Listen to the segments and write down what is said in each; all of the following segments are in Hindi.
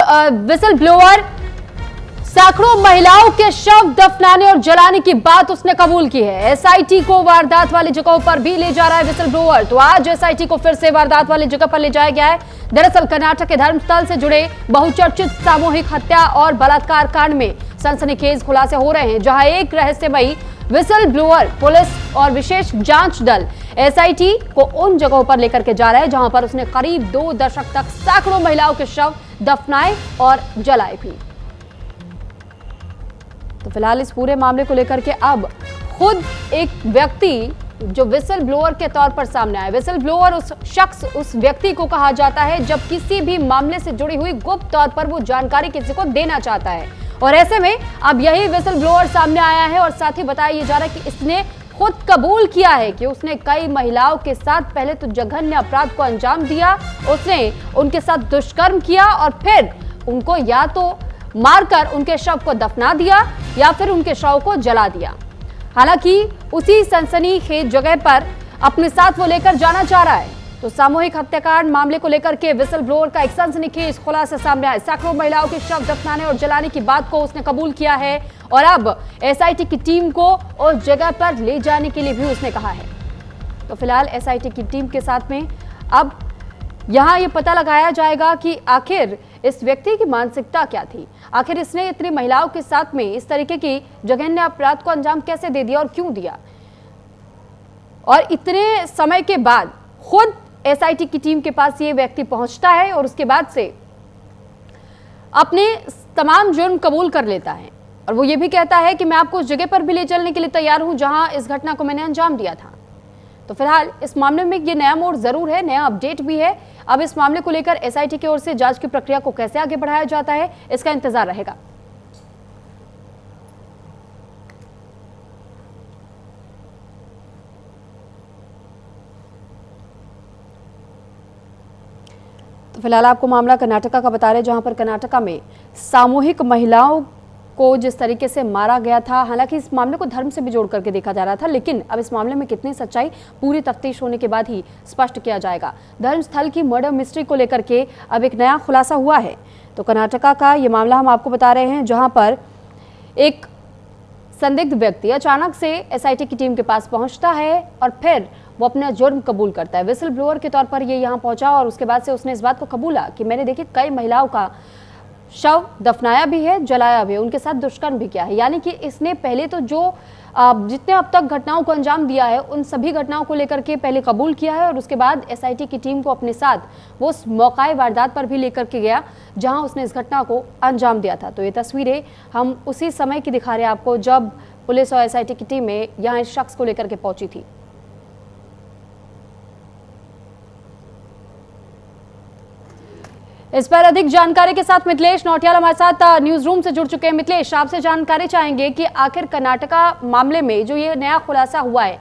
विसल ब्लोअर सैकड़ों महिलाओं के शव दफनाने और जलाने की बात उसने कबूल की है। एसआईटी को वारदात वाली जगहों पर भी ले जा रहा है विसल ब्लोअर। तो आज एसआईटी को फिर से वारदात वाली जगह पर ले जाया गया है। दरअसल कर्नाटक के धर्मस्थल से जुड़े बहुचर्चित सामूहिक हत्या और बलात्कार कांड में सनसनीखेज खुलासे हो रहे हैं, जहां एक रहस्यमयी विसल ब्लोअर पुलिस और विशेष जांच दल एसआईटी को उन जगहों पर लेकर के जा रहा है जहां पर उसने करीब 2 दशक तक सैकड़ों महिलाओं के शव दफनाए और जलाए भी। तो फिलहाल इस पूरे मामले को लेकर के अब खुद एक व्यक्ति जो विसल ब्लोअर के तौर पर सामने आया। विसल ब्लोअर उस व्यक्ति को कहा जाता है जब किसी भी मामले से जुड़ी हुई गुप्त तौर पर वो जानकारी किसी को देना चाहता है, और ऐसे में अब यही विसल ब्लोअर सामने आया है। और साथ ही बताया ये जा रहा है कि इसने खुद कबूल किया है कि उसने कई महिलाओं के साथ पहले तो जघन्य अपराध को अंजाम दिया, उसने उनके साथ दुष्कर्म किया और फिर उनको या तो मारकर उनके शव को दफना दिया या फिर उनके शव को जला दिया। हालांकि उसी सनसनीखेज जगह पर अपने साथ वो लेकर जाना चाह रहा है। तो सामूहिक हत्याकांड मामले को लेकर के विसल ब्लोअर का एक सनसनीखेज खुलासा सामने आया। सैकड़ों महिलाओं के शव दफनाने और जलाने की बात को उसने कबूल किया है और अब एसआईटी की टीम को उस जगह पर ले जाने के लिए भी उसने कहा है। तो फिलहाल एसआईटी की टीम के साथ में अब यहां ये पता लगाया जाएगा कि आखिर इस व्यक्ति की मानसिकता क्या थी, आखिर इसने इतनी महिलाओं के साथ में इस तरीके की जघन्य अपराध को अंजाम कैसे दे दिया और क्यों दिया। और इतने समय के बाद खुद एसआईटी की टीम के पास ये व्यक्ति पहुंचता है और उसके बाद से अपने तमाम जुर्म कबूल कर लेता है और वो ये भी कहता है कि मैं आपको उस जगह पर भी ले चलने के लिए तैयार हूं जहां इस घटना को मैंने अंजाम दिया था। तो फिलहाल इस मामले में ये नया मोड़ जरूर है, नया अपडेट भी है। अब इस मामले को लेकर एसआईटी की ओर से जांच की प्रक्रिया को कैसे आगे बढ़ाया जाता है, इसका इंतजार रहेगा। तो फिलहाल आपको मामला कर्नाटका का बता रहे हैं, जहां पर कर्नाटका में सामूहिक महिलाओं को जिस तरीके से मारा गया था। हालांकि इस मामले को धर्म से भी जोड़ करके देखा जा रहा था, लेकिन अब इस मामले में कितनी सच्चाई पूरी तफ्तीश होने के बाद ही स्पष्ट किया जाएगा। धर्मस्थल की मर्डर मिस्ट्री को लेकर के अब एक नया खुलासा हुआ है। तो कर्नाटका का ये मामला हम आपको बता रहे हैं, जहां पर एक संदिग्ध व्यक्ति अचानक से एसआईटी की टीम के पास पहुंचता है और फिर वो अपना जुर्म कबूल करता है। विसल ब्लोअर के तौर पर ये यहाँ पहुंचा और उसके बाद से उसने इस बात को कबूला कि मैंने देखिए कई महिलाओं का शव दफनाया भी है, जलाया भी है, उनके साथ दुष्कर्म भी किया है। यानी कि इसने पहले तो जो जितने अब तक घटनाओं को अंजाम दिया है उन सभी घटनाओं को लेकर के पहले कबूल किया है और उसके बाद एसआईटी की टीम को अपने साथ वो उस मौकाए वारदात पर भी लेकर के गया जहां उसने इस घटना को अंजाम दिया था। तो ये तस्वीरें हम उसी समय की दिखा रहे हैं आपको जब पुलिस और एसआईटी की टीमें यहाँ इस शख्स को लेकर के पहुंची थी। इस पर अधिक जानकारी के साथ मिथिलेश नौटियाल हमारे साथ न्यूज रूम से जुड़ चुके हैं। मिथिलेश, आपसे जानकारी चाहेंगे कि आखिर कर्नाटका मामले में जो ये नया खुलासा हुआ है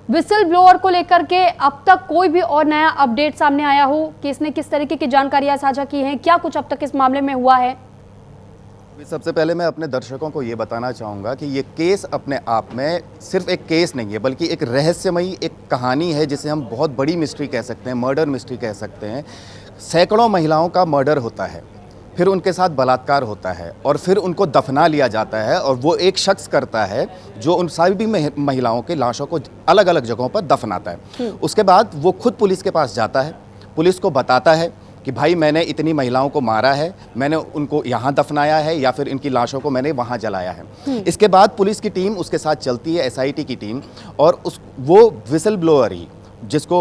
विसल ब्लोअर को लेकर के, अब तक कोई भी और नया अपडेट सामने आया हो कि इसने किस तरीके की जानकारियां साझा की हैं, क्या कुछ अब तक इस मामले में हुआ है? सबसे पहले मैं अपने दर्शकों को ये बताना चाहूँगा कि ये केस अपने आप में सिर्फ एक केस नहीं है, बल्कि एक रहस्यमयी एक कहानी है जिसे हम बहुत बड़ी मिस्ट्री कह सकते हैं, मर्डर मिस्ट्री कह सकते हैं। सैकड़ों महिलाओं का मर्डर होता है, फिर उनके साथ बलात्कार होता है और फिर उनको दफना लिया जाता है और वो एक शख्स करता है जो उन सभी महिलाओं की लाशों को अलग अलग जगहों पर दफनाता है। उसके बाद वो खुद पुलिस के पास जाता है, पुलिस को बताता है कि भाई मैंने इतनी महिलाओं को मारा है, मैंने उनको यहाँ दफनाया है या फिर इनकी लाशों को मैंने वहाँ जलाया है। इसके बाद पुलिस की टीम उसके साथ चलती है, एसआईटी की टीम, और वो विसल ब्लोअर ही जिसको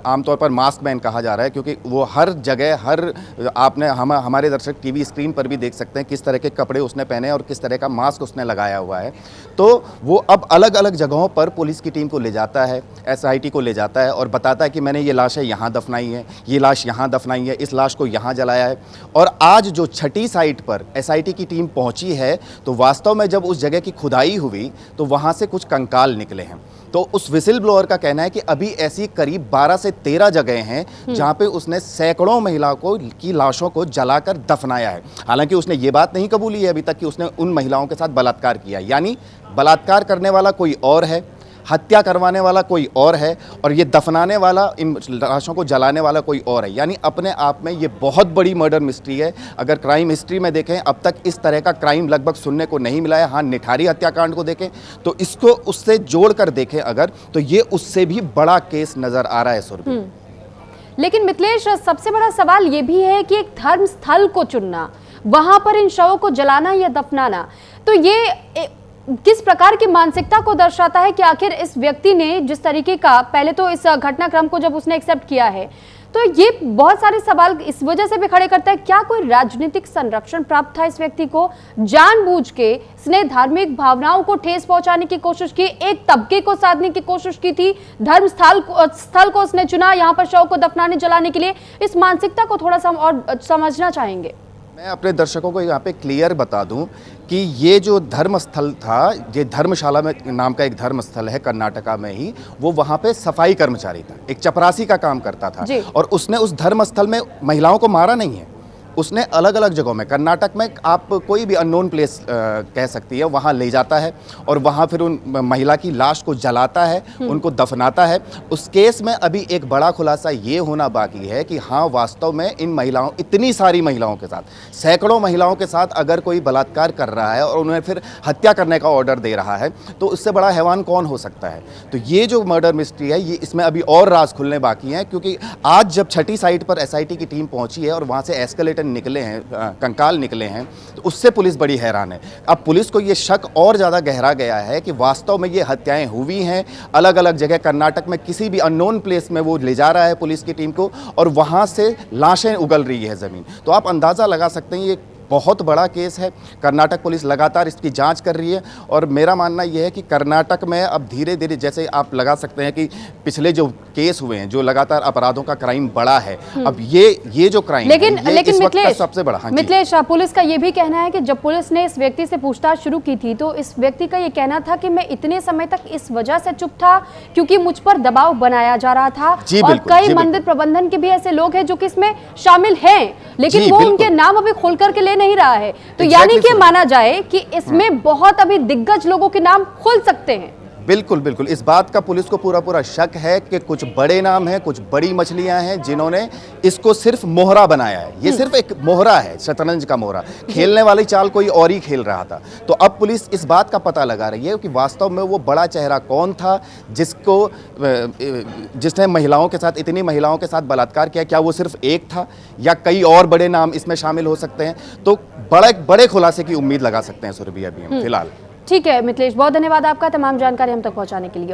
आमतौर पर मास्क मैन कहा जा रहा है, क्योंकि वो हर जगह आपने हमारे दर्शक टीवी स्क्रीन पर भी देख सकते हैं किस तरह के कपड़े उसने पहने और किस तरह का मास्क उसने लगाया हुआ है। तो वो अब अलग अलग जगहों पर पुलिस की टीम को ले जाता है, एसआईटी को ले जाता है और बताता है कि मैंने ये लाशें यहाँ दफनाई हैं, ये लाश यहाँ दफनाई है, इस लाश को यहाँ जलाया है। और आज जो छठी साइट पर एसआईटी की टीम पहुँची है तो वास्तव में जब उस जगह की खुदाई हुई तो वहाँ से कुछ कंकाल निकले हैं। तो उस विसल ब्लोअर का कहना है कि अभी ऐसी करीब 12 से 13 जगह हैं जहां पे उसने सैकड़ों महिलाओं की लाशों को जलाकर दफनाया है। हालांकि उसने ये बात नहीं कबूली है अभी तक कि उसने उन महिलाओं के साथ बलात्कार किया, यानी बलात्कार करने वाला कोई और है, हत्या करवाने वाला कोई और है और ये दफनाने वाला, इन लाशों को जलाने वाला कोई और है। यानी अपने आप में ये बहुत बड़ी मर्डर मिस्ट्री है। अगर क्राइम हिस्ट्री में देखें, अब तक इस तरह का क्राइम लगभग सुनने को नहीं मिला है। हाँ, निठारी हत्याकांड को देखें तो इसको उससे जोड़कर देखें अगर, तो ये उससे भी बड़ा केस नजर आ रहा है सुरभि। लेकिन मिथिलेश, सबसे बड़ा सवाल ये भी है कि एक धर्म स्थल को चुनना, वहां पर इन शवों को जलाना या दफनाना, तो ये किस प्रकार की मानसिकता को दर्शाता है कि आखिर इस व्यक्ति ने जिस तरीके का, पहले तो इस घटनाक्रम को जब उसने एक्सेप्ट किया है, तो ये बहुत सारे सवाल इस वजह से भी खड़े करता है, क्या कोई राजनीतिक संरक्षण प्राप्त था इस व्यक्ति को? जानबूझ के इसने धार्मिक भावनाओं को ठेस पहुंचाने की कोशिश की, एक तबके को साधने की कोशिश की थी, धर्म स्थल को उसने चुना यहाँ पर शव को दफनाने जलाने के लिए। इस मानसिकता को थोड़ा सा और समझना चाहेंगे। मैं अपने दर्शकों को यहाँ पे क्लियर बता दूं कि ये जो धर्मस्थल था, ये धर्मशाला में नाम का एक धर्मस्थल है कर्नाटका में ही, वो वहाँ पे सफाई कर्मचारी था, एक चपरासी का काम करता था। और उसने उस धर्मस्थल में महिलाओं को मारा नहीं है, उसने अलग अलग जगहों में, कर्नाटक में आप कोई भी अननोन प्लेस कह सकती है, वहाँ ले जाता है और वहाँ फिर उन महिला की लाश को जलाता है, उनको दफनाता है। उस केस में अभी एक बड़ा खुलासा ये होना बाकी है कि हाँ, वास्तव में इन महिलाओं, इतनी सारी महिलाओं के साथ, सैकड़ों महिलाओं के साथ अगर कोई बलात्कार कर रहा है और उन्हें फिर हत्या करने का ऑर्डर दे रहा है, तो उससे बड़ा हैवान कौन हो सकता है? तो ये जो मर्डर मिस्ट्री है, ये इसमें अभी और राज खुलने बाकी हैं, क्योंकि आज जब छठी साइट पर SIT की टीम पहुंची है और वहाँ से एस्केलेटर निकले हैं, कंकाल निकले हैं, तो उससे पुलिस बड़ी हैरान है। अब पुलिस को ये शक और ज़्यादा गहरा गया है कि वास्तव में ये हत्याएं हुई हैं अलग अलग जगह कर्नाटक में, किसी भी अननोन प्लेस में वो ले जा रहा है पुलिस की टीम को और वहाँ से लाशें उगल रही है ज़मीन। तो आप अंदाज़ा लगा सकते हैं ये बहुत बड़ा केस है। कर्नाटक पुलिस लगातार इसकी जांच कर रही है और मेरा मानना यह है कि कर्नाटक में अब धीरे धीरे, जैसे आप लगा सकते हैं कि पिछले जो केस हुए हैं, जो लगातार अपराधों का क्राइम बढ़ा है, अब ये जो क्राइम लेकिन है, ये इस वक्त का सबसे बड़ा। हाँ, मिथिलेश, पुलिस का ये भी कहना है कि जब पुलिस ने इस व्यक्ति से पूछताछ शुरू की थी तो इस व्यक्ति का ये कहना था कि मैं इतने समय तक इस वजह से चुप था क्योंकि मुझ पर दबाव बनाया जा रहा था। और कई मंदिर प्रबंधन के भी ऐसे लोग हैं जो कि इसमें शामिल हैं, लेकिन वो उनके नाम अभी खोल करके ले नहीं रहा है। तो यानी कि माना जाए कि इसमें बहुत अभी दिग्गज लोगों के नाम खुल सकते हैं। बिल्कुल बिल्कुल, इस बात का पुलिस को पूरा पूरा शक है कि कुछ बड़े नाम हैं, कुछ बड़ी मछलियां हैं जिन्होंने इसको सिर्फ मोहरा बनाया है। ये सिर्फ एक मोहरा है, शतरंज का मोहरा, खेलने वाली चाल कोई और ही खेल रहा था। तो अब पुलिस इस बात का पता लगा रही है कि वास्तव में वो बड़ा चेहरा कौन था जिसने महिलाओं के साथ, इतनी महिलाओं के साथ बलात्कार किया। क्या वो सिर्फ एक था या कई और बड़े नाम इसमें शामिल हो सकते हैं? तो बड़े खुलासे की उम्मीद लगा सकते हैं सुरभि अभी हम फिलहाल। ठीक है मिथिलेश, बहुत धन्यवाद आपका तमाम जानकारी हम तक पहुंचाने के लिए।